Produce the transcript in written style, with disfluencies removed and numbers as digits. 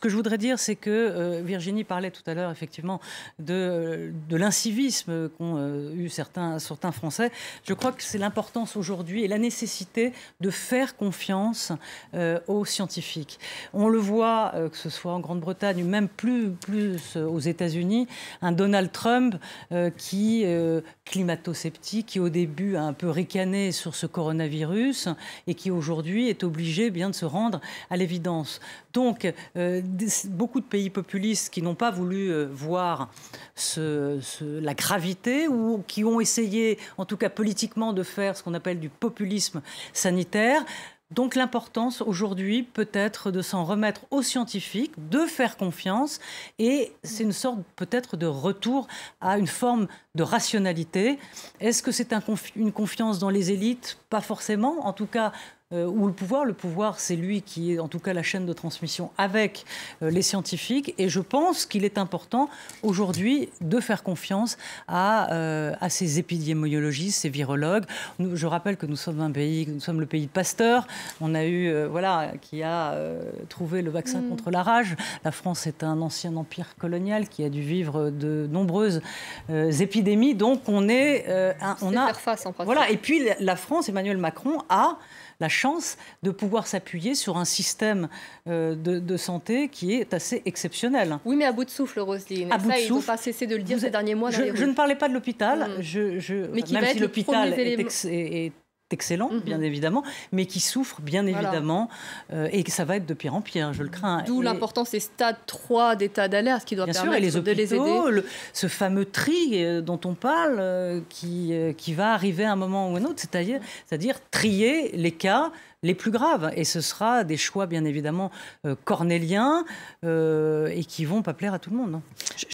que je voudrais dire, c'est que Virginie parlait tout à l'heure, effectivement, de l'incivisme qu'ont eu certains Français. Je crois que c'est l'importance aujourd'hui et la nécessité de faire confiance aux scientifiques. On le voit, que ce soit en Grande-Bretagne ou même plus aux États-Unis, un Donald Trump qui climato-sceptique, qui au début a un peu ricané sur ce coronavirus et qui aujourd'hui est obligé bien de se rendre à l'évidence. Donc, beaucoup de pays populistes qui n'ont pas voulu voir la gravité ou qui ont essayé, en tout cas politiquement, de faire ce qu'on appelle du populisme sanitaire. Donc l'importance aujourd'hui peut-être de s'en remettre aux scientifiques, de faire confiance, et c'est une sorte peut-être de retour à une forme de rationalité. Est-ce que c'est une confiance dans les élites? Pas forcément, en tout cas. Ou le pouvoir, c'est lui qui est en tout cas la chaîne de transmission avec les scientifiques. Et je pense qu'il est important aujourd'hui de faire confiance à ces épidémiologistes, ces virologues. Je rappelle que nous sommes le pays de Pasteur. On a eu, qui a trouvé le vaccin contre la rage. La France est un ancien empire colonial qui a dû vivre de nombreuses épidémies. Donc on est, faire face en pratique. Voilà. Et puis la France, Emmanuel Macron a la chance de pouvoir s'appuyer sur un système de santé qui est assez exceptionnel. Oui, mais à bout de souffle, Roselyne. Ils n'ont pas cessé de le dire ces derniers mois. Je ne parlais pas de l'hôpital, mais qui même va si être l'hôpital est excellent, bien évidemment, mais qui souffre, bien évidemment, et que ça va être de pire en pire, je le crains. D'où l'importance des stades 3 d'état d'alerte qui doit permettre de les aider. Ce fameux tri dont on parle, qui va arriver à un moment ou à un autre, c'est-à-dire trier les cas les plus graves. Et ce sera des choix, bien évidemment, cornéliens et qui ne vont pas plaire à tout le monde.